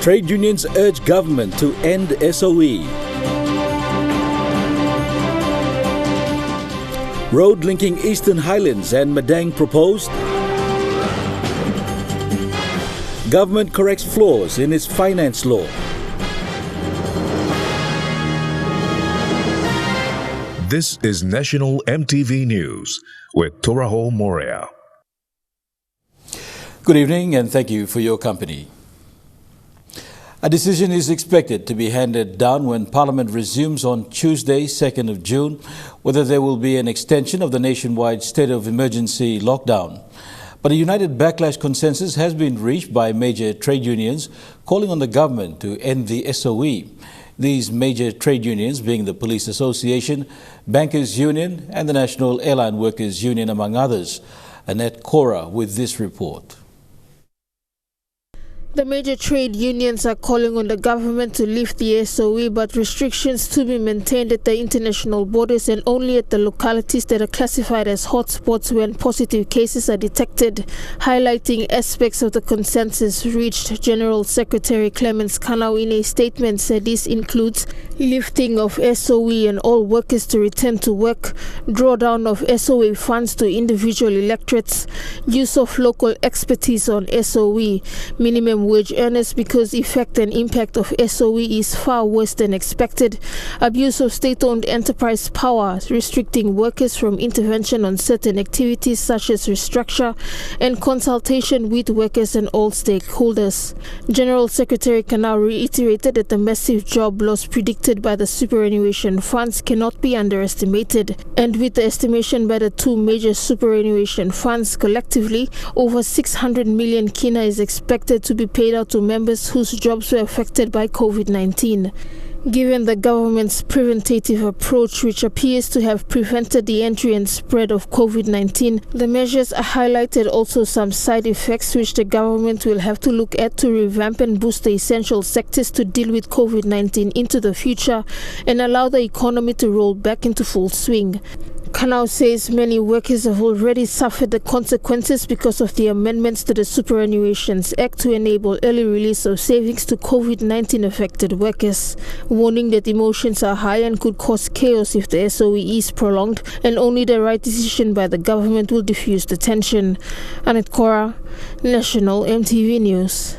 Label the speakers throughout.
Speaker 1: Trade unions urge government to end SOE. Road linking Eastern Highlands and Madang proposed. Government corrects flaws in its finance law.
Speaker 2: This is National EMTV News with Turaho Morea.
Speaker 1: Good evening and thank you for your company. A decision is expected to be handed down when Parliament resumes on Tuesday, 2nd of June, whether there will be an extension of the nationwide state of emergency lockdown. But a united backlash consensus has been reached by major trade unions calling on the government to end the SOE. These major trade unions being the Police Association, Bankers Union and the National Airline Workers Union, among others. Annette Cora with this report.
Speaker 3: The major trade unions are calling on the government to lift the SOE, but restrictions to be maintained at the international borders and only at the localities that are classified as hotspots when positive cases are detected. Highlighting aspects of the consensus reached, General Secretary Clemens Kanau in a statement said this includes lifting of SOE and all workers to return to work, drawdown of SOE funds to individual electorates, use of local expertise on SOE, minimum wage earners because effect and impact of SOE is far worse than expected, abuse of state-owned enterprise power, restricting workers from intervention on certain activities such as restructure, and consultation with workers and all stakeholders. General Secretary Kanau reiterated that the massive job loss predicted by the superannuation funds cannot be underestimated, and with the estimation by the two major superannuation funds collectively, over 600 million kina is expected to be paid out to members whose jobs were affected by COVID-19. Given the government's preventative approach, which appears to have prevented the entry and spread of COVID-19, the measures highlighted also some side effects which the government will have to look at to revamp and boost the essential sectors to deal with COVID-19 into the future and allow the economy to roll back into full swing. Kanau says many workers have already suffered the consequences because of the amendments to the Superannuations Act to enable early release of savings to COVID-19 affected workers, warning that emotions are high and could cause chaos if the SOE is prolonged, and only the right decision by the government will diffuse the tension. Annette Cora, National EMTV News.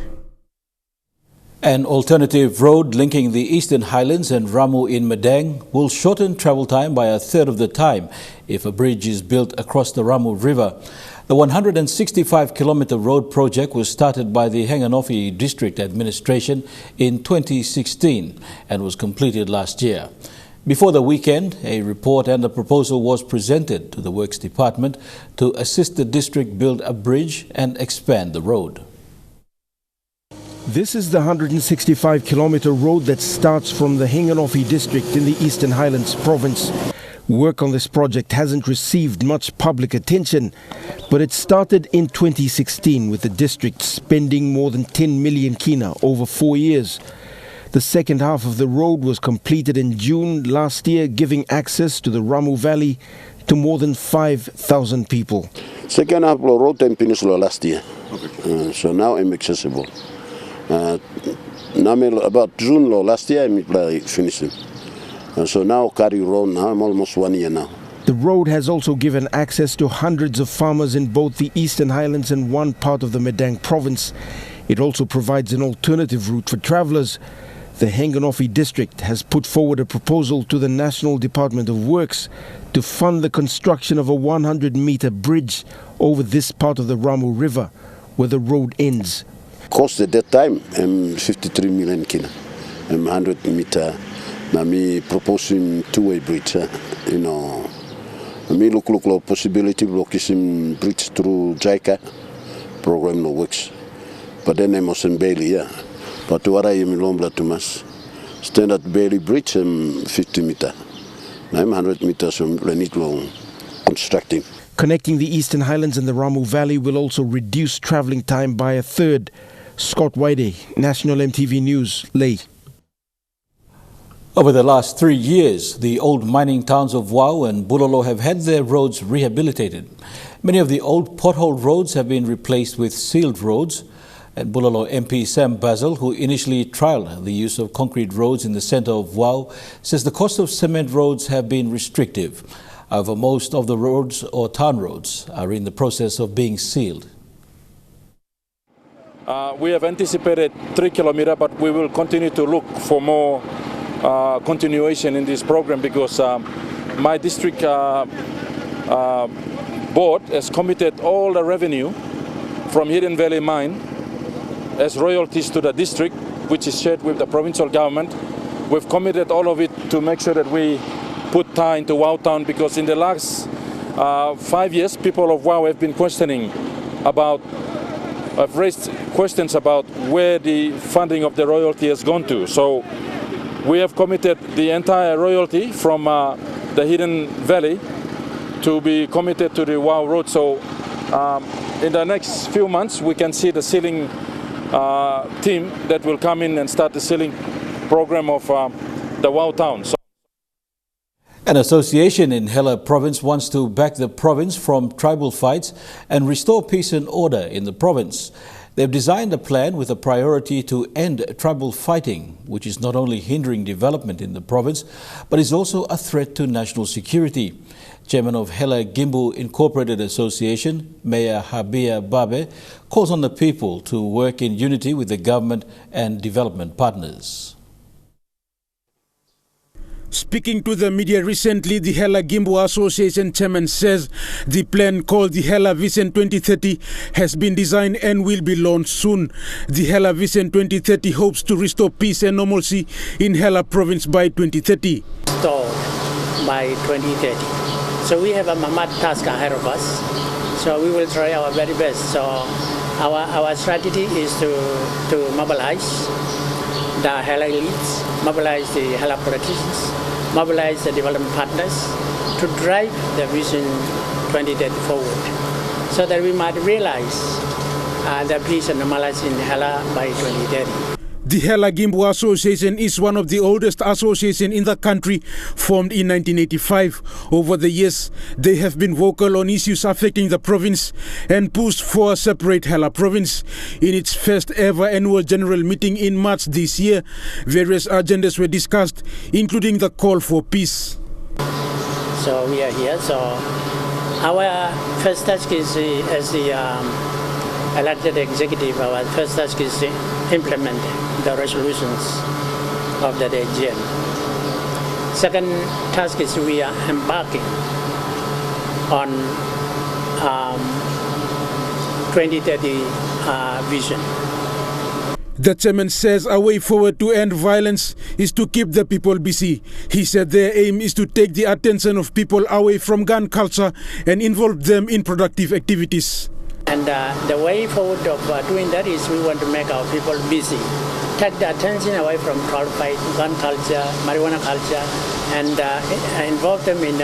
Speaker 1: An alternative road linking the Eastern Highlands and Ramu in Madang will shorten travel time by a third of the time if a bridge is built across the Ramu River. The 165-kilometre road project was started by the Hanganofi District Administration in 2016 and was completed last year. Before the weekend, a report and a proposal was presented to the Works Department to assist the district build a bridge and expand the road.
Speaker 4: This is the 165-kilometre road that starts from the Hanganofi district in the Eastern Highlands province. Work on this project hasn't received much public attention, but it started in 2016 with the district spending more than 10 million kina over 4 years. The second half of the road was completed in June last year, giving access to the Ramu Valley to more than 5,000 people.
Speaker 5: Second half of the road in Peninsula last year, so now I'm accessible. About June last year I finished it. So now carry road now, I'm almost 1 year now.
Speaker 4: The road has also given access to hundreds of farmers in both the Eastern Highlands and one part of the Madang province. It also provides an alternative route for travellers. The Hanganofi district has put forward a proposal to the National Department of Works to fund the construction of a 100-metre bridge over this part of the Ramu River, where the road ends.
Speaker 5: Cost at that time 53 million kina, 100 meter. Me proposing two-way bridge. Me look possibility blocking bridge through JICA program no works. But then I mustn't Bailey, yeah. But what I am lombla to mass standard Bailey bridge 50 meter. 900 meters from Renewal constructing.
Speaker 4: Connecting the Eastern Highlands and the Ramu Valley will also reduce travelling time by a third. Scott Whitey, National EMTV News, Ley.
Speaker 1: Over the last 3 years, the old mining towns of Wau and Bulolo have had their roads rehabilitated. Many of the old pothole roads have been replaced with sealed roads. And Bulalo MP Sam Basil, who initially trialled the use of concrete roads in the centre of Wau, says the cost of cement roads have been restrictive. However, most of the roads or town roads are in the process of being sealed.
Speaker 6: We have anticipated 3 kilometers, but we will continue to look for more continuation in this program because my district board has committed all the revenue from Hidden Valley Mine as royalties to the district, which is shared with the provincial government. We've committed all of it to make sure that we put Thai into Wau Town because in the last 5 years, people of Wau have been have raised questions about where the funding of the royalty has gone to. So we have committed the entire royalty from the Hidden Valley to be committed to the Wau Road. So in the next few months, we can see the sealing team that will come in and start the sealing program of the Wau Town.
Speaker 1: An association in Hela province wants to back the province from tribal fights and restore peace and order in the province. They've designed a plan with a priority to end tribal fighting, which is not only hindering development in the province, but is also a threat to national security. Chairman of Hela Gimbu Incorporated Association, Mayor Habia Babe, calls on the people to work in unity with the government and development partners.
Speaker 7: Speaking to the media recently, the Hela Gimbu Association chairman says the plan called the Hela Vision 2030 has been designed and will be launched soon. The Hela Vision 2030 hopes to restore peace and normalcy in Hela province by 2030.
Speaker 8: By 2030. So we have a mammoth task ahead of us. So we will try our very best. So our strategy is to mobilize the Hela elites, mobilize the Hela politicians, mobilize the development partners to drive the Vision 2030 forward so that we might realize the peace and normalcy in Hela by 2030.
Speaker 7: The Hela Gimbu Association is one of the oldest associations in the country, formed in 1985. Over the years, they have been vocal on issues affecting the province and pushed for a separate Hela province. In its first ever annual general meeting in March this year, various agendas were discussed, including the call for peace.
Speaker 8: So we are here. So our first task is as the elected executive, our first task is to implement the resolutions of the AGM. Second task is we are embarking on 2030 vision.
Speaker 7: The chairman says a way forward to end violence is to keep the people busy. He said their aim is to take the attention of people away from gun culture and involve them in productive activities.
Speaker 8: And the way forward of doing that is we want to make our people busy, take the attention away from crowd fight, gun culture, marijuana culture, and involve them in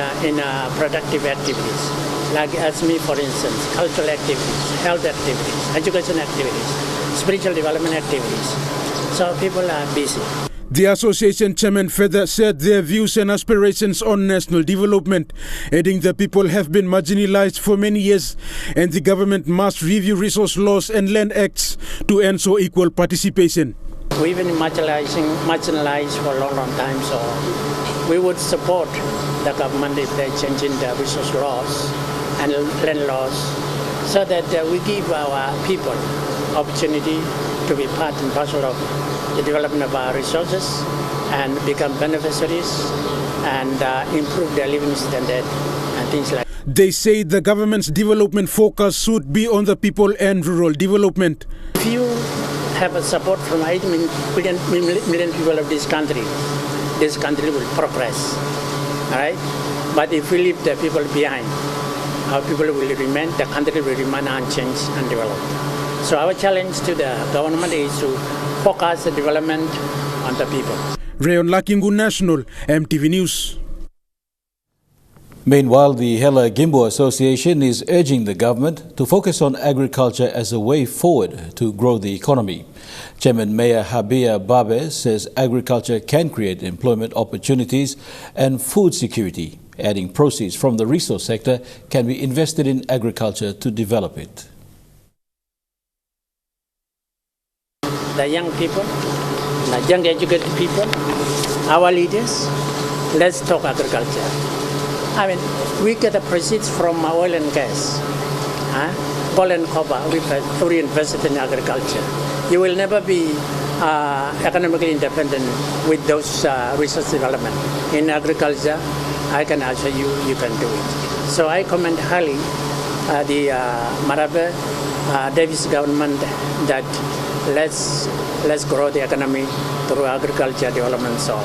Speaker 8: productive activities, like as me, for instance, cultural activities, health activities, education activities, spiritual development activities. So people are busy.
Speaker 7: The association chairman further shared their views and aspirations on national development, adding the people have been marginalized for many years and the government must review resource laws and land acts to ensure equal participation.
Speaker 8: We've been marginalized for a long time, so we would support the government if they're changing the resource laws and land laws so that we give our people opportunity to be part and parcel of the development of our resources and become beneficiaries and improve their living standard and things like that.
Speaker 7: They say the government's development focus should be on the people and rural development.
Speaker 8: If you have a support from 8 million people of this country will progress. All right? But if we leave the people behind, our people will remain, the country will remain unchanged and developed. So our challenge to the government is to focus the development on the people.
Speaker 7: Rayon Lakingu National, MTV News.
Speaker 1: Meanwhile, the Hela Gimbu Association is urging the government to focus on agriculture as a way forward to grow the economy. Chairman Mayor Habia Babe says agriculture can create employment opportunities and food security, adding proceeds from the resource sector can be invested in agriculture to develop it.
Speaker 8: the young people, the young educated people, our leaders, let's talk agriculture. I mean, we get the proceeds from oil and gas, gold and copper, we invested in agriculture. You will never be economically independent with those resource development. In agriculture, I can assure you, you can do it. So I commend highly the Marabe Davis government that let's grow the economy through agriculture development. So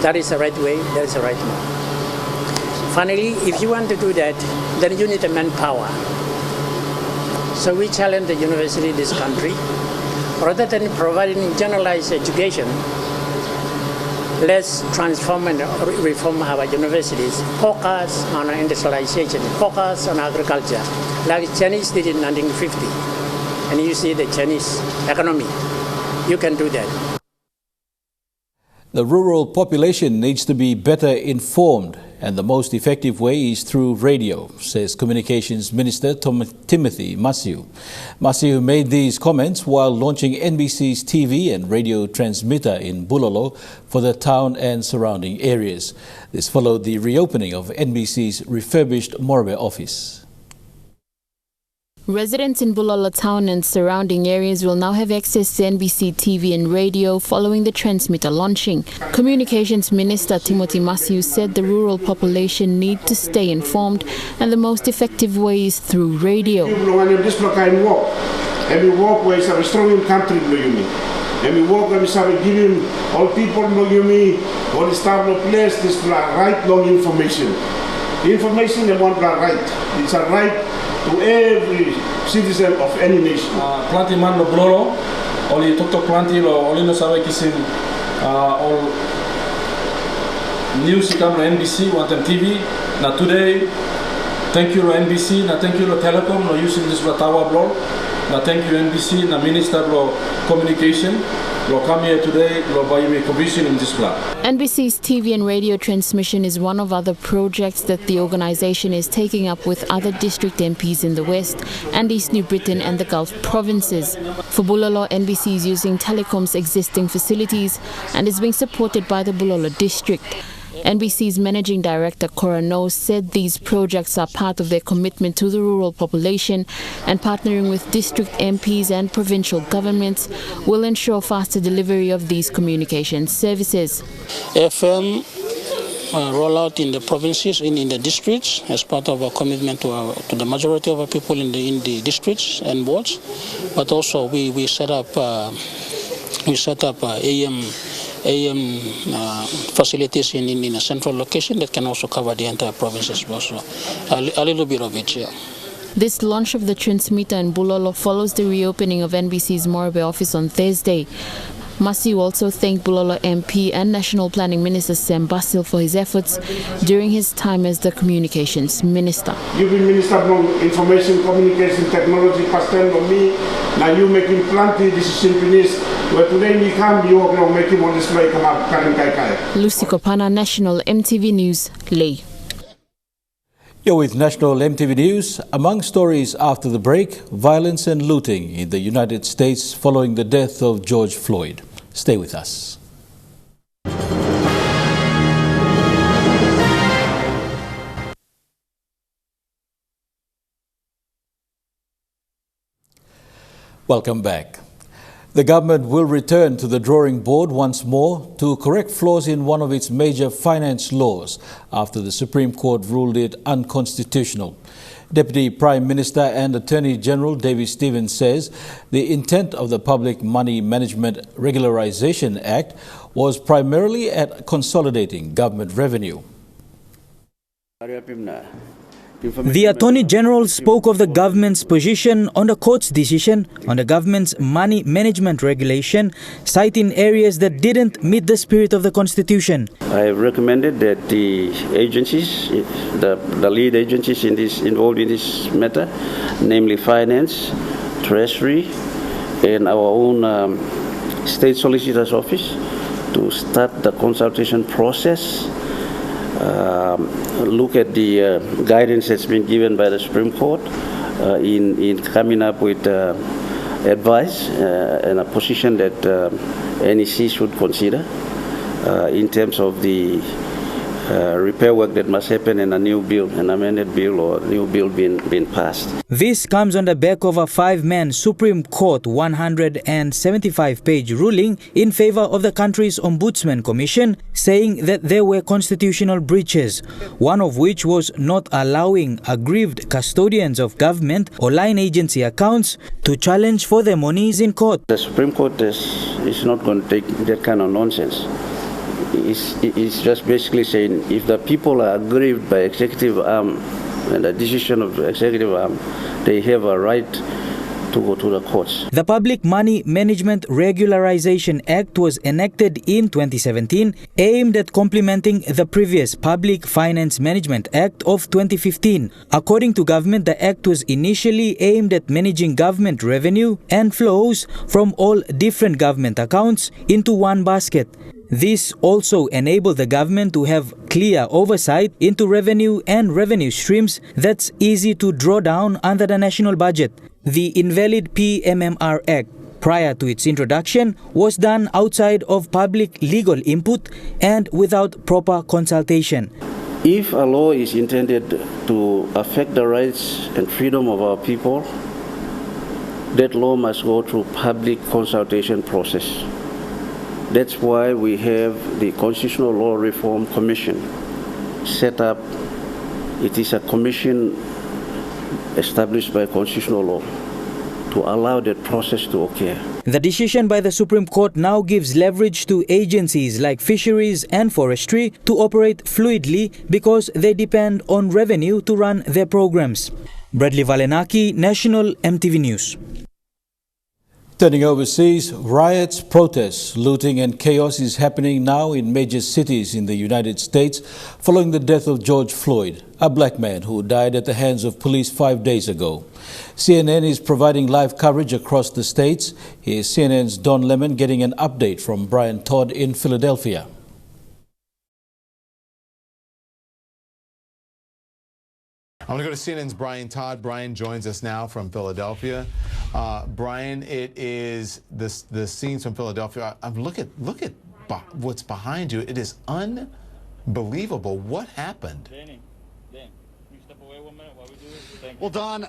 Speaker 8: that is the right way, that is the right move. Finally, if you want to do that, then you need a manpower. So we challenge the university in this country, rather than providing generalized education, let's transform and reform our universities, focus on industrialization, focus on agriculture, like Chinese did in 1950. And you see the Chinese economy. You can do that.
Speaker 1: The rural population needs to be better informed, and the most effective way is through radio, says Communications Minister Timothy Masiu. Masiu made these comments while launching NBC's TV and radio transmitter in Bulolo for the town and surrounding areas. This followed the reopening of NBC's refurbished Moresby office.
Speaker 9: Residents in Bulolo town and surrounding areas will now have access to NBC TV and radio following the transmitter launching. Communications Minister Timothy Masiu said the rural population need to stay informed, and the most effective way is through radio.
Speaker 10: And we walk where it's a strong country, and we walk and we start giving all people, all the staff of place, this right long information. The information they want right. It's a right to every citizen of any nation.
Speaker 11: Planti man lo bloro, oli toto planti lo oli no sabe kisin all news ikam lo NBC, wantem TV. Na today, thank you lo NBC, na thank you lo Telecom lo using this lo tawa blog. Na thank you NBC, na Minister lo Communication.
Speaker 9: NBC's TV and radio transmission is one of other projects that the organization is taking up with other district MPs in the West and East New Britain and the Gulf provinces. For Bulolo, NBC is using Telecom's existing facilities and is being supported by the Bulolo district. NBC's Managing Director Cora No said these projects are part of their commitment to the rural population, and partnering with district MPs and provincial governments will ensure faster delivery of these communication services.
Speaker 12: FM rollout in the provinces, in the districts, as part of our commitment to the majority of our people in the districts and wards, but also we set up AM facilities in a central location that can also cover the entire province as well. So a little bit of it here.
Speaker 9: This launch of the transmitter in Bulolo follows the reopening of NBC's Moresby office on Thursday. Masiu also thanked Bulolo MP and National Planning Minister Sam Basil for his efforts during his time as the Communications Minister.
Speaker 10: You've been Minister of Information, Communication, Technology, past time of me. Now you making plenty decisions. Where today we come, you are making all this way come up.
Speaker 9: Lucy Kopana, National MTV News, Ley.
Speaker 1: You're with National MTV News. Among stories after the break, violence and looting in the United States following the death of George Floyd. Stay with us. Welcome back. The government will return to the drawing board once more to correct flaws in one of its major finance laws after the Supreme Court ruled it unconstitutional. Deputy Prime Minister and Attorney General David Stevens says the intent of the Public Money Management Regularization Act was primarily at consolidating government revenue.
Speaker 13: The Attorney General spoke of the government's position on the court's decision on the government's money management regulation, citing areas that didn't meet the spirit of the Constitution.
Speaker 14: I have recommended that the agencies, the lead agencies involved in this matter, namely Finance, Treasury, and our own State Solicitor's Office, to start the consultation process. Look at the guidance that's been given by the Supreme Court in coming up with advice and a position that NEC should consider in terms of the repair work that must happen in a new bill, an amended bill or new bill being passed.
Speaker 13: This comes on the back of a 5-man Supreme Court 175-page ruling in favor of the country's Ombudsman Commission, saying that there were constitutional breaches, one of which was not allowing aggrieved custodians of government or line agency accounts to challenge for their monies in court.
Speaker 14: The Supreme Court is not going to take that kind of nonsense. It's just basically saying if the people are aggrieved by executive arm and the decision of the executive arm, they have a right to go to the courts.
Speaker 13: The Public Money Management Regularization Act was enacted in 2017, aimed at complementing the previous Public Finance Management Act of 2015. According to government, the act was initially aimed at managing government revenue and flows from all different government accounts into one basket. This also enabled the government to have clear oversight into revenue and revenue streams that's easy to draw down under the national budget. The invalid PMMR Act, prior to its introduction, was done outside of public legal input and without proper consultation.
Speaker 14: If a law is intended to affect the rights and freedom of our people, that law must go through public consultation process. That's why we have the Constitutional Law Reform Commission set up. It is a commission established by constitutional law to allow that process to occur.
Speaker 13: The decision by the Supreme Court now gives leverage to agencies like fisheries and forestry to operate fluidly because they depend on revenue to run their programs. Bradley Valenaki, National EMTV News.
Speaker 1: Turning overseas, riots, protests, looting and chaos is happening now in major cities in the United States following the death of George Floyd, a black man who died at the hands of police 5 days ago. CNN is providing live coverage across the states. Here's CNN's Don Lemon getting an update from Brian Todd in Philadelphia.
Speaker 15: I want to go to CNN's Brian Todd. Brian joins us now from Philadelphia. Brian, it is the scenes from Philadelphia. Look at what's behind you. It is unbelievable. What happened?
Speaker 16: Well, Don,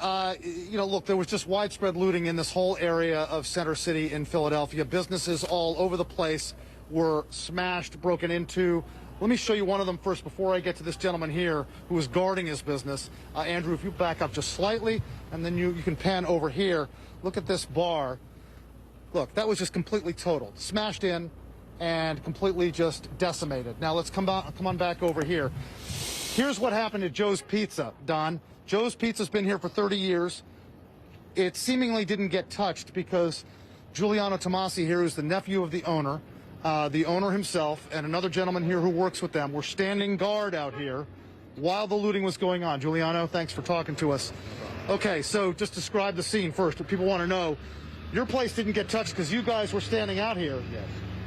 Speaker 16: look, there was just widespread looting in this whole area of Center City in Philadelphia. Businesses all over the place were smashed, broken into. Let me show you one of them first before I get to this gentleman here who was guarding his business. Andrew, if you back up just slightly, and then you can pan over here. Look at this bar. Look, that was just completely totaled, smashed in, and completely just decimated. Now let's come on back over here. Here's what happened to Joe's Pizza, Don. Joe's Pizza's been here for 30 years. It seemingly didn't get touched because Giuliano Tomasi here, who's the nephew of the owner himself, and another gentleman here who works with them were standing guard out here while the looting was going on. Giuliano, thanks for talking to us. Okay, so just describe the scene first. People want to know, your place didn't get touched because you guys were standing out here. Yes.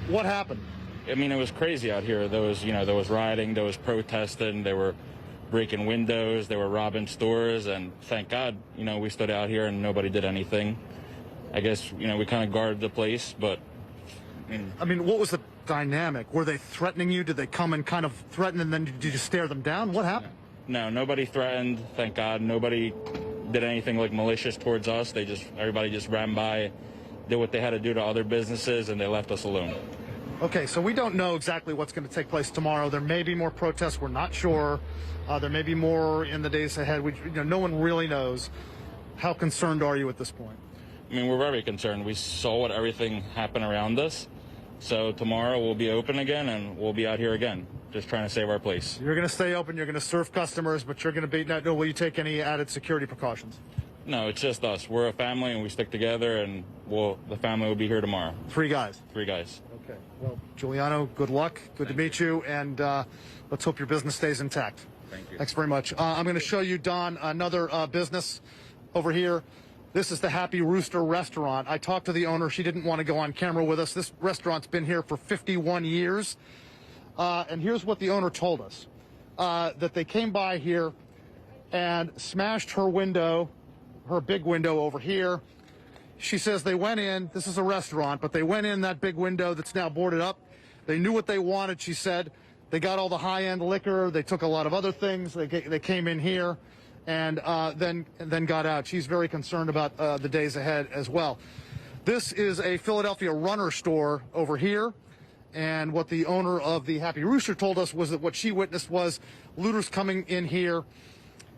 Speaker 16: What happened?
Speaker 17: I mean, it was crazy out here. There was rioting, there was protesting, they were breaking windows, they were robbing stores, and thank God, we stood out here and nobody did anything. I guess, we kind of guarded the place, but
Speaker 16: I mean, what was the dynamic? Were they threatening you? Did they come and kind of threaten, and then did you just stare them down? What happened?
Speaker 17: No, nobody threatened, thank God. Nobody did anything like malicious towards us. Everybody just ran by, did what they had to do to other businesses, and they left us alone.
Speaker 16: Okay, so we don't know exactly what's going to take place tomorrow. There may be more protests. We're not sure. There may be more in the days ahead. No one really knows. How concerned are you at this point?
Speaker 17: I mean, we're very concerned. We saw everything happen around us. So tomorrow we'll be open again and we'll be out here again, just trying to save our place.
Speaker 16: You're going to stay open, you're going to serve customers, but you're going to be, will you take any added security precautions?
Speaker 17: No, it's just us. We're a family and we stick together, and the family will be here tomorrow.
Speaker 16: 3 guys?
Speaker 17: 3 guys.
Speaker 16: Okay. Well, Giuliano, good luck. Good to meet you, and let's hope your business stays intact.
Speaker 17: Thank you.
Speaker 16: Thanks very much. I'm going to show you, Don, another business over here. This is the Happy Rooster restaurant. I talked to the owner. She didn't want to go on camera with us. This restaurant's been here for 51 years. And here's what the owner told us, that they came by here and smashed her window, her big window over here, She says they went in, this is a restaurant, but they went in that big window that's now boarded up. They knew what they wanted, she said. They got all the high-end liquor. They took a lot of other things. They came in here and then got out. She's very concerned about the days ahead as well. This is a Philadelphia Runner store over here. And what the owner of the Happy Rooster told us was that what she witnessed was looters coming in here.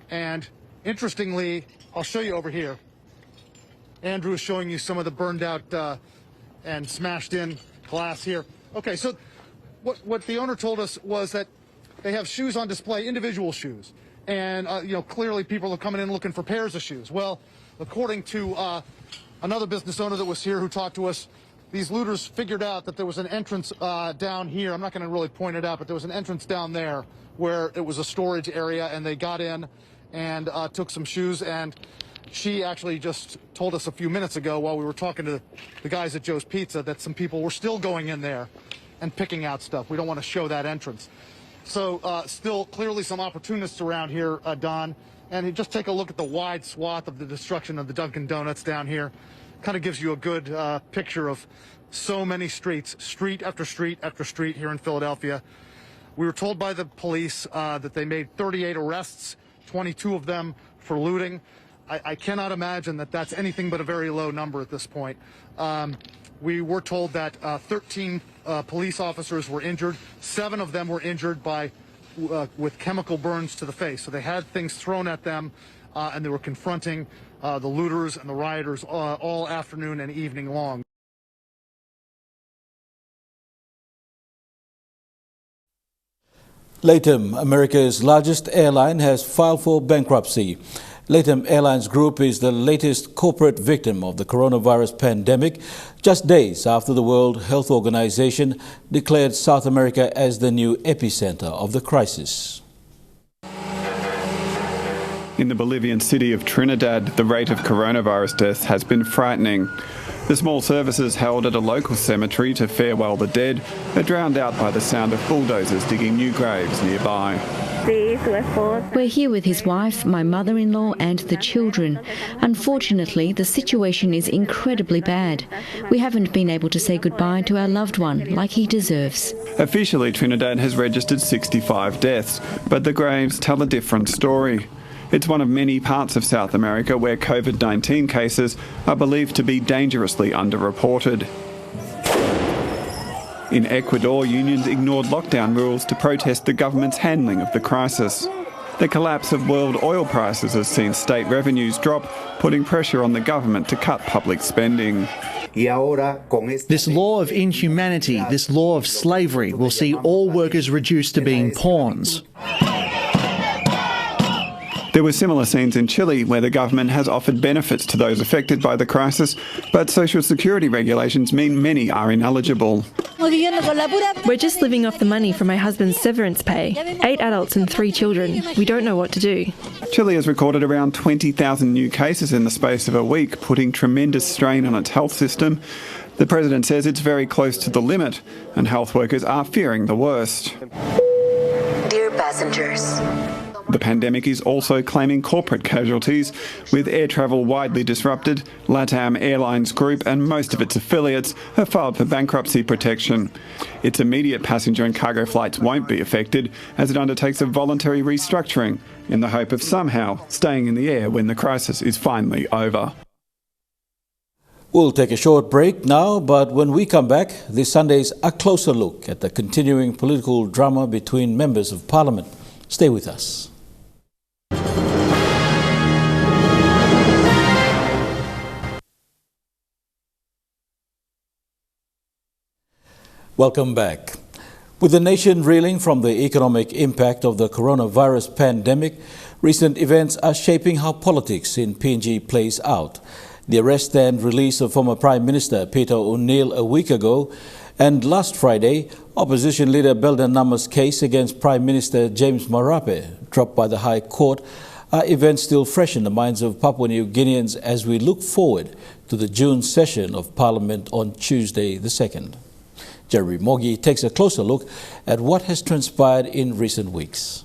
Speaker 16: And interestingly, I'll show you over here. Andrew is showing you some of the burned out and smashed in glass here. Okay, so what the owner told us was that they have shoes on display, individual shoes. And, clearly people are coming in looking for pairs of shoes. Well, according to another business owner that was here who talked to us, these looters figured out that there was an entrance down here. I'm not going to really point it out, but there was an entrance down there where it was a storage area, and they got in and took some shoes. And she actually just told us a few minutes ago while we were talking to the guys at Joe's Pizza that some people were still going in there and picking out stuff. We don't want to show that entrance. So still clearly some opportunists around here, Don. And just take a look at the wide swath of the destruction of the Dunkin' Donuts down here. Kind of gives you a good picture of so many streets, street after street after street here in Philadelphia. We were told by the police that they made 38 arrests, 22 of them for looting. I cannot imagine that that's anything but a very low number at this point. We were told that 13 police officers were injured. 7 of them were injured with chemical burns to the face. So they had things thrown at them, and they were confronting the looters and the rioters all afternoon and evening long.
Speaker 1: LATAM, America's largest airline, has filed for bankruptcy. LATAM Airlines Group is the latest corporate victim of the coronavirus pandemic, just days after the World Health Organization declared South America as the new epicenter of the crisis.
Speaker 18: In the Bolivian city of Trinidad, the rate of coronavirus deaths has been frightening. The small services held at a local cemetery to farewell the dead are drowned out by the sound of bulldozers digging new graves nearby.
Speaker 19: We're here with his wife, my mother-in-law and the children. Unfortunately, the situation is incredibly bad. We haven't been able to say goodbye to our loved one like he deserves.
Speaker 18: Officially, Trinidad has registered 65 deaths, but the graves tell a different story. It's one of many parts of South America where COVID-19 cases are believed to be dangerously underreported. In Ecuador, unions ignored lockdown rules to protest the government's handling of the crisis. The collapse of world oil prices has seen state revenues drop, putting pressure on the government to cut public spending.
Speaker 20: This law of inhumanity, this law of slavery, will see all workers reduced to being pawns.
Speaker 18: There were similar scenes in Chile where the government has offered benefits to those affected by the crisis, but social security regulations mean many are ineligible.
Speaker 21: We're just living off the money from my husband's severance pay. 8 adults and 3 children. We don't know what to do.
Speaker 18: Chile has recorded around 20,000 new cases in the space of a week, putting tremendous strain on its health system. The president says it's very close to the limit, and health workers are fearing the worst.
Speaker 22: Dear passengers,
Speaker 18: the pandemic is also claiming corporate casualties. With air travel widely disrupted, LATAM Airlines Group and most of its affiliates have filed for bankruptcy protection. Its immediate passenger and cargo flights won't be affected as it undertakes a voluntary restructuring in the hope of somehow staying in the air when the crisis is finally over.
Speaker 1: We'll take a short break now, but when we come back, this Sunday's a closer look at the continuing political drama between members of Parliament. Stay with us. Welcome back. With the nation reeling from the economic impact of the coronavirus pandemic, recent events are shaping how politics in PNG plays out. The arrest and release of former Prime Minister Peter O'Neill a week ago, and last Friday, opposition leader Belden Nama's case against Prime Minister James Marape, dropped by the High Court, are events still fresh in the minds of Papua New Guineans as we look forward to the June session of Parliament on Tuesday the 2nd. Jerry Mogi takes a closer look at what has transpired in recent weeks.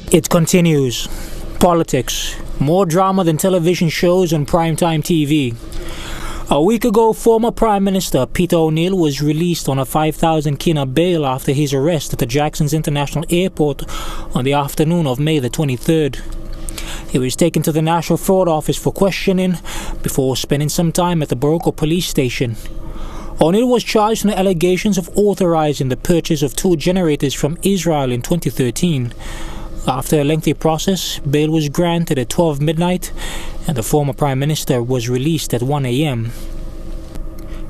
Speaker 2: It continues. Politics. More drama than television shows on primetime TV. A week ago, former Prime Minister Peter O'Neill was released on a 5,000 kina bail after his arrest at the Jackson's International Airport on the afternoon of May the 23rd. He was taken to the National Fraud Office for questioning before spending some time at the Boroko police station. O'Neill was charged on allegations of authorizing the purchase of 2 generators from Israel in 2013. After a lengthy process, bail was granted at 12 midnight and the former Prime Minister was released at 1 a.m.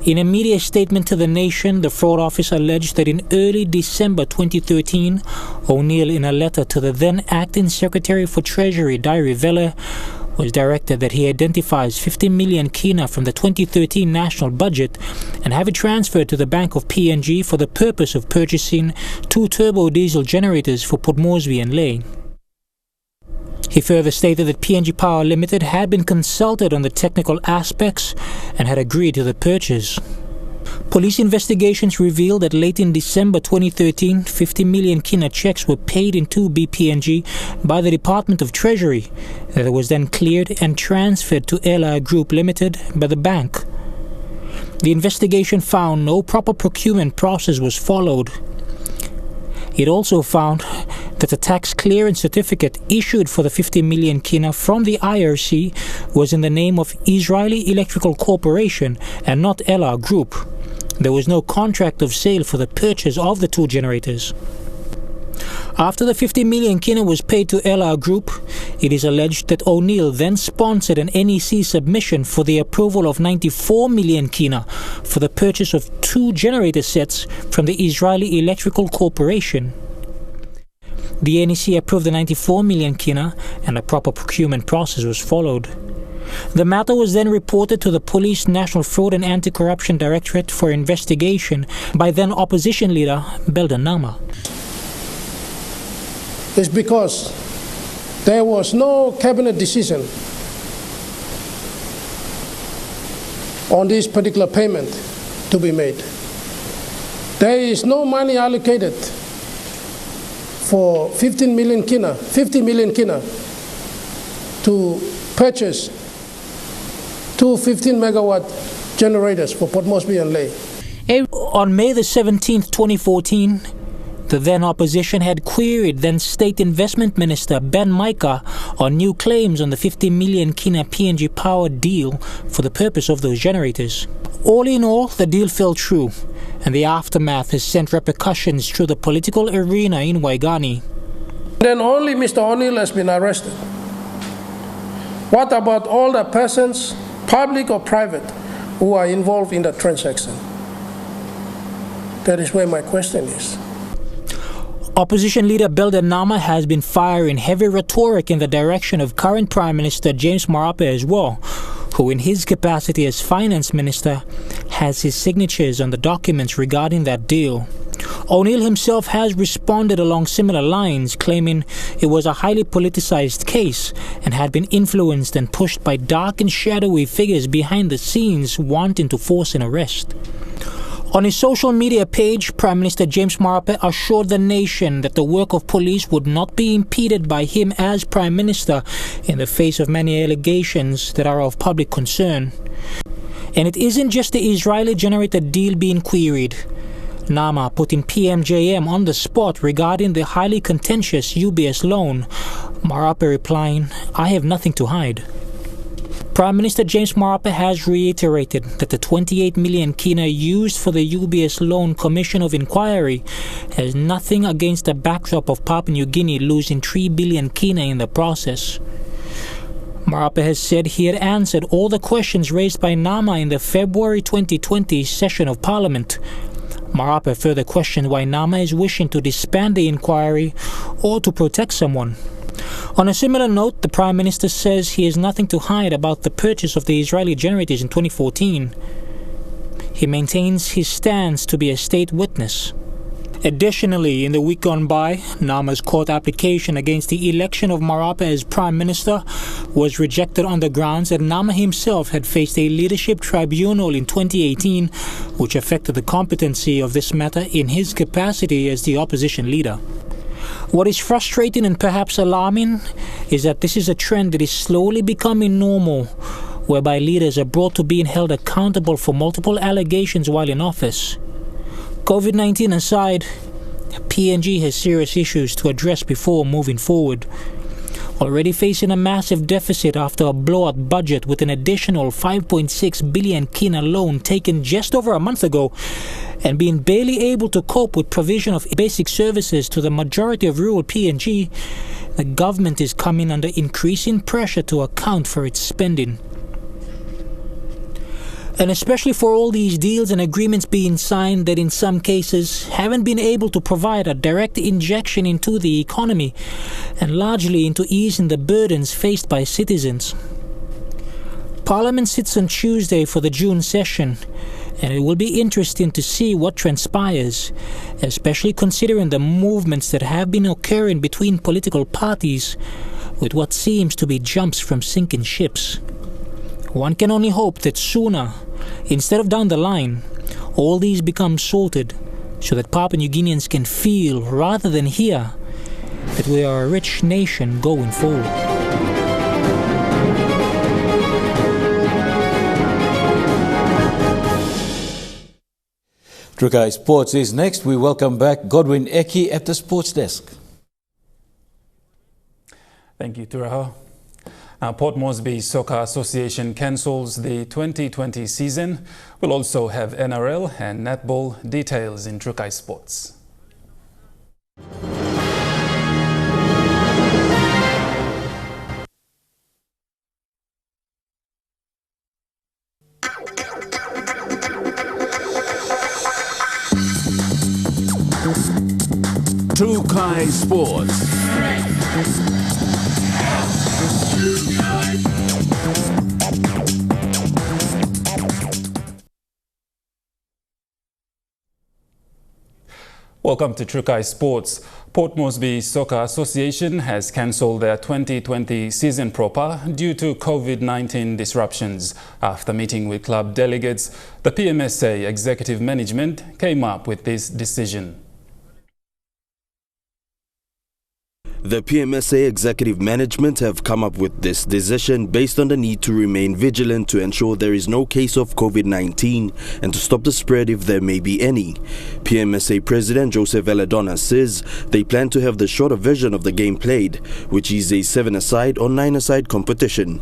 Speaker 2: In a media statement to the nation, the Fraud Office alleged that in early December 2013, O'Neill, in a letter to the then Acting Secretary for Treasury, Diary Vele, was directed that he identifies 50 million kina from the 2013 national budget and have it transferred to the Bank of PNG for the purpose of purchasing 2 turbo diesel generators for Port Moresby and Lae. He further stated that PNG Power Limited had been consulted on the technical aspects and had agreed to the purchase. Police investigations revealed that late in December 2013, 50 million kina checks were paid into BPNG by the Department of Treasury that was then cleared and transferred to Ella Group Limited by the bank. The investigation found no proper procurement process was followed. It also found that the tax clearance certificate issued for the 50 million kina from the IRC was in the name of Israeli Electrical Corporation and not Ella Group. There was no contract of sale for the purchase of the 2 generators. After the 50 million kina was paid to Ella Group, it is alleged that O'Neill then sponsored an NEC submission for the approval of 94 million kina for the purchase of 2 generator sets from the Israeli Electrical Corporation. The NEC approved the 94 million kina and a proper procurement process was followed. The matter was then reported to the Police National Fraud and Anti-Corruption Directorate for investigation by then opposition leader Belda Nama.
Speaker 3: It's because there was no cabinet decision on this particular payment to be made. There is no money allocated for 50 million kina to purchase 2 15-megawatt generators for Port Moresby and Lae.
Speaker 2: On May the 17th, 2014, the then opposition had queried then State Investment Minister Ben Micah on new claims on the 50 million kina PNG Power deal for the purpose of those generators. All in all, the deal fell through, and the aftermath has sent repercussions through the political arena in Waigani.
Speaker 3: Then only Mr. O'Neill has been arrested. What about all the persons, public or private, who are involved in the transaction? That is where my question is.
Speaker 2: Opposition leader Belda Nama has been firing heavy rhetoric in the direction of current Prime Minister James Marape as well, who in his capacity as Finance Minister has his signatures on the documents regarding that deal. O'Neill himself has responded along similar lines, claiming it was a highly politicized case and had been influenced and pushed by dark and shadowy figures behind the scenes wanting to force an arrest. On his social media page, Prime Minister James Marape assured the nation that the work of police would not be impeded by him as Prime Minister in the face of many allegations that are of public concern. And it isn't just the Israeli generator deal being queried. Nama putting PMJM on the spot regarding the highly contentious UBS loan, Marape replying, "I have nothing to hide." Prime Minister James Marape has reiterated that the 28 million kina used for the UBS Loan Commission of Inquiry has nothing against the backdrop of Papua New Guinea losing 3 billion kina in the process. Marape has said he had answered all the questions raised by Nama in the February 2020 session of Parliament. Marape further questioned why Nama is wishing to disband the inquiry or to protect someone. On a similar note, the Prime Minister says he has nothing to hide about the purchase of the Israeli generators in 2014. He maintains his stance to be a state witness. Additionally, in the week gone by, Nama's court application against the election of Marape as Prime Minister was rejected on the grounds that Nama himself had faced a leadership tribunal in 2018, which affected the competency of this matter in his capacity as the opposition leader. What is frustrating and perhaps alarming is that this is a trend that is slowly becoming normal, whereby leaders are brought to being held accountable for multiple allegations while in office. COVID-19 aside, PNG has serious issues to address before moving forward. Already facing a massive deficit after a blowout budget with an additional 5.6 billion kina loan taken just over a month ago, and being barely able to cope with provision of basic services to the majority of rural PNG, the government is coming under increasing pressure to account for its spending. And especially for all these deals and agreements being signed that in some cases haven't been able to provide a direct injection into the economy and largely into easing the burdens faced by citizens. Parliament sits on Tuesday for the June session, and it will be interesting to see what transpires, especially considering the movements that have been occurring between political parties with what seems to be jumps from sinking ships. One can only hope that sooner, instead of down the line, all these become sorted so that Papua New Guineans can feel, rather than hear, that we are a rich nation going forward.
Speaker 1: Trukai Sports is next. We welcome back Godwin Eki at the Sports Desk.
Speaker 4: Thank you, Turaho. Now, Port Moresby Soccer Association cancels the 2020 season. We'll also have NRL and netball. Details in Trukai Sports.
Speaker 5: Trukai Sports.
Speaker 4: Welcome to Trukai Sports. Port Moresby Soccer Association has cancelled their 2020 season proper due to COVID-19 disruptions. After meeting with club delegates, the PMSA executive management came up with this decision.
Speaker 23: The PMSA executive management have come up with this decision based on the need to remain vigilant to ensure there is no case of COVID-19 and to stop the spread if there may be any. PMSA President Joseph Eladona says they plan to have the shorter version of the game played, which is a 7-a-side or 9-a-side competition.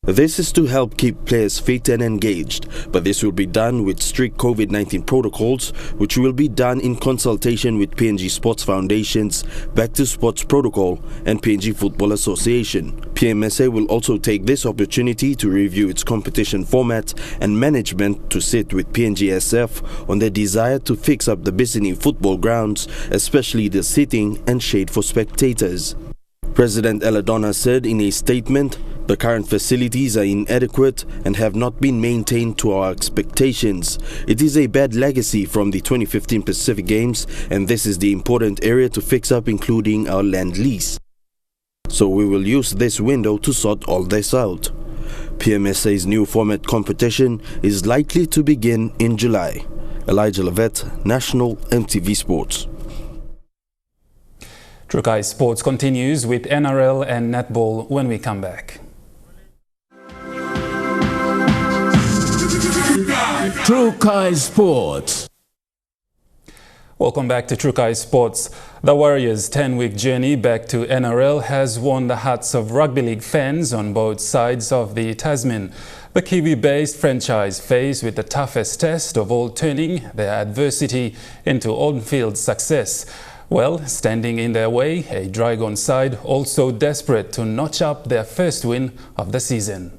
Speaker 23: This is to help keep players fit and engaged, but this will be done with strict COVID-19 protocols, which will be done in consultation with PNG Sports Foundation's Back to Sports Protocol and PNG Football Association. PMSA will also take this opportunity to review its competition format and management to sit with PNGSF on their desire to fix up the Bissini football grounds, especially the seating and shade for spectators. President Eladona said in a statement, "The current facilities are inadequate and have not been maintained to our expectations. It is a bad legacy from the 2015 Pacific Games, and this is the important area to fix up, including our land lease. So we will use this window to sort all this out." PMSA's new format competition is likely to begin in July. Elijah Levet, National MTV Sports.
Speaker 4: Trukai Sports continues with NRL and netball when we come back.
Speaker 5: Trukai Sports.
Speaker 4: Welcome back to Trukai Sports. The Warriors' 10-week journey back to NRL has won the hearts of rugby league fans on both sides of the Tasman. The Kiwi-based franchise faced with the toughest test of all, turning their adversity into on-field success. Well, standing in their way, a Dragon side also desperate to notch up their first win of the season.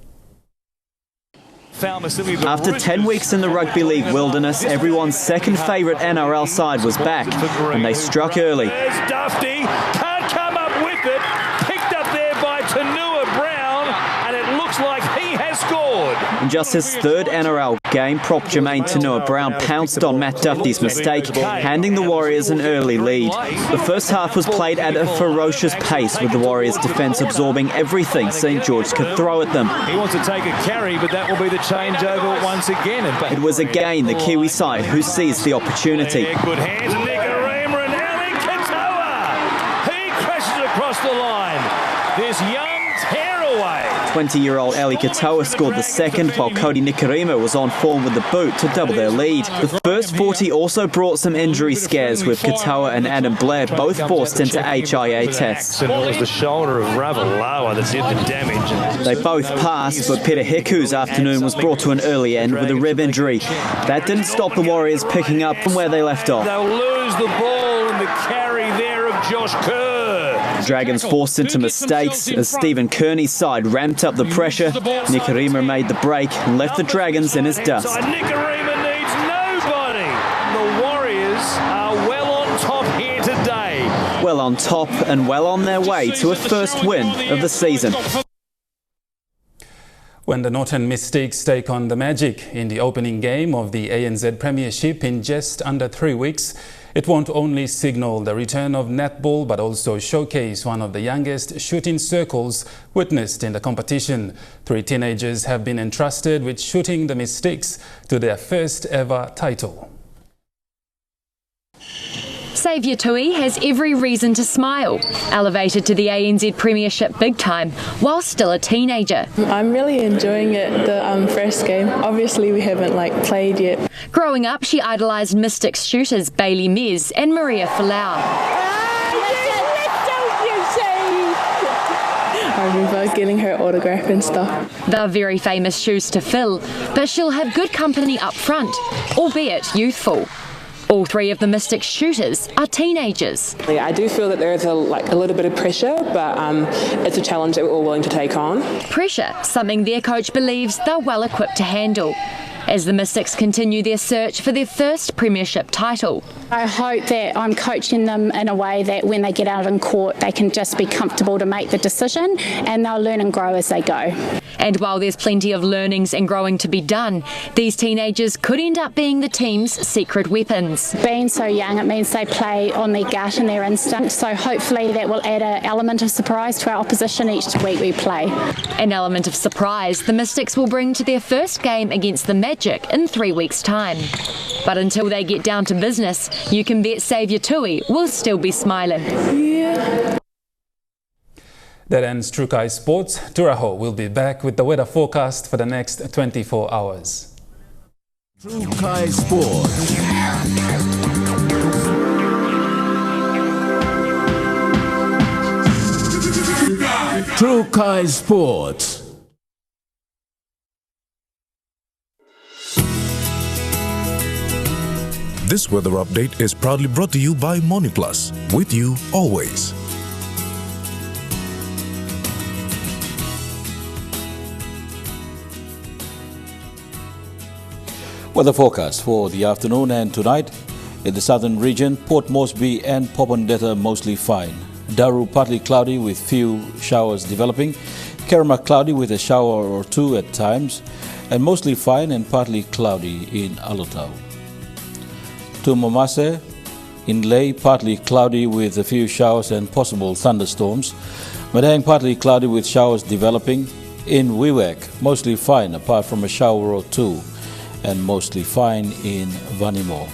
Speaker 24: After 10 weeks in the rugby league wilderness, everyone's second favourite NRL side was back, and they struck early.
Speaker 25: There's Dufty, can't come up with it, picked up there by Tanua Brown, and it looks like he has scored.
Speaker 24: In just his third NRL game, prop Jermaine Tanua Brown pounced on Matt Duffy's mistake, handing the Warriors an early lead. The first half was played at a ferocious pace, with the Warriors' defence absorbing everything St George could throw at them.
Speaker 25: He wants to take a carry, but that will be the changeover once again.
Speaker 24: It was again the Kiwi side who seized the opportunity.
Speaker 25: Good hands, Nicarima and Alan Katoa. He this young tearaway.
Speaker 24: 20-year-old Ali Katoa scored the second, while Cody Nikarima was on form with the boot to double their lead. The first 40 also brought some injury scares, with Katoa and Adam Blair both forced into HIA tests.
Speaker 25: It was the shoulder of Ravalawa that did the damage.
Speaker 24: They both passed, but Peter Hiku's afternoon was brought to an early end with a rib injury. That didn't stop the Warriors picking up from where they left off.
Speaker 25: They'll lose the ball in the carry there of Josh Kerr.
Speaker 24: Dragons forced into mistakes as Stephen Kearney's side ramped up the pressure. Nikarima made the break and left the Dragons in his dust.
Speaker 25: Nikarima needs nobody. The Warriors are well on top here today.
Speaker 24: Well on top and well on their way to a first win of the season.
Speaker 4: When the Northern Mystics take on the Magic in the opening game of the ANZ Premiership in just under 3 weeks, it won't only signal the return of netball but also showcase one of the youngest shooting circles witnessed in the competition. 3 teenagers have been entrusted with shooting the Mystics to their first ever title.
Speaker 6: Saviour Tui has every reason to smile, elevated to the ANZ Premiership big time while still a teenager.
Speaker 7: I'm really enjoying it, the first game. Obviously we haven't played yet.
Speaker 6: Growing up, she idolised Mystics shooters Bailey Mez and Maria Folau.
Speaker 7: I remember getting her autograph and stuff.
Speaker 6: They're very famous shoes to fill, but she'll have good company up front, albeit youthful. All 3 of the Mystics shooters are teenagers.
Speaker 7: I do feel that there is a little bit of pressure, but it's a challenge that we're all willing to take on.
Speaker 6: Pressure, something their coach believes they're well equipped to handle, as the Mystics continue their search for their first premiership title.
Speaker 8: I hope that I'm coaching them in a way that when they get out in court, they can just be comfortable to make the decision and they'll learn and grow as they go.
Speaker 6: And while there's plenty of learnings and growing to be done, these teenagers could end up being the team's secret weapons.
Speaker 8: Being so young, it means they play on their gut and their instinct, so hopefully that will add an element of surprise to our opposition each week we play.
Speaker 6: An element of surprise the Mystics will bring to their first game against the Magic in 3 weeks' time. But until they get down to business, you can bet Saviour Tui will still be smiling.
Speaker 7: Yeah.
Speaker 4: That ends Trukai Sports. Turaho will be back with the weather forecast for the next 24 hours.
Speaker 5: Trukai Sports. Trukai Sports.
Speaker 11: This weather update is proudly brought to you by Moniplus, with you always.
Speaker 1: Weather forecast for the afternoon and tonight. In the southern region, Port Moresby and Popondetta mostly fine. Daru partly cloudy with few showers developing. Kerma cloudy with a shower or 2 at times. And mostly fine and partly cloudy in Alotau. To Momase, Inlay partly cloudy with a few showers and possible thunderstorms. Madang partly cloudy with showers developing. In Wewak, mostly fine apart from a shower or 2. And mostly fine in Vanimo.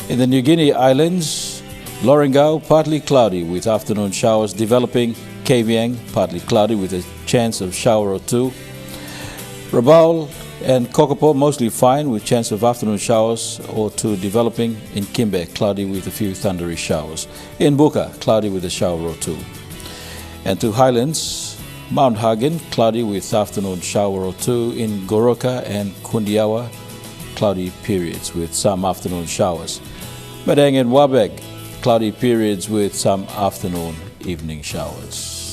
Speaker 1: In the New Guinea Islands, Lorengau partly cloudy with afternoon showers developing. Kavieng partly cloudy with a chance of shower or 2. Rabaul and Kokopo mostly fine with chance of afternoon showers or 2 developing. In Kimbe, cloudy with a few thundery showers. In Buka, cloudy with a shower or 2. And to Highlands, Mount Hagen, cloudy with afternoon shower or 2. In Goroka and Kundiawa, cloudy periods with some afternoon showers. Madang and Wabeg, cloudy periods with some afternoon evening showers.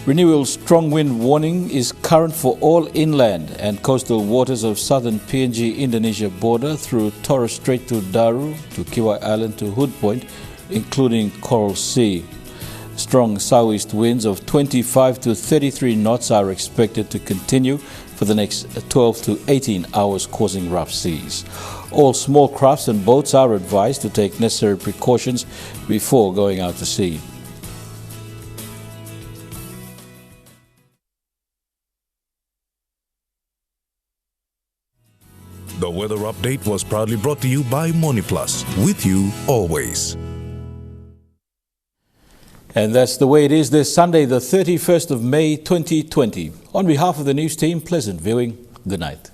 Speaker 1: Renewal's strong wind warning is current for all inland and coastal waters of southern PNG-Indonesia border through Torres Strait to Daru, to Kiwai Island to Hood Point, including Coral Sea. Strong southeast winds of 25 to 33 knots are expected to continue for the next 12 to 18 hours, causing rough seas. All small crafts and boats are advised to take necessary precautions before going out to sea.
Speaker 11: The weather update was proudly brought to you by MoneyPlus, with you always.
Speaker 1: And that's the way it is this Sunday, the 31st of May 2020. On behalf of the news team, pleasant viewing. Good night.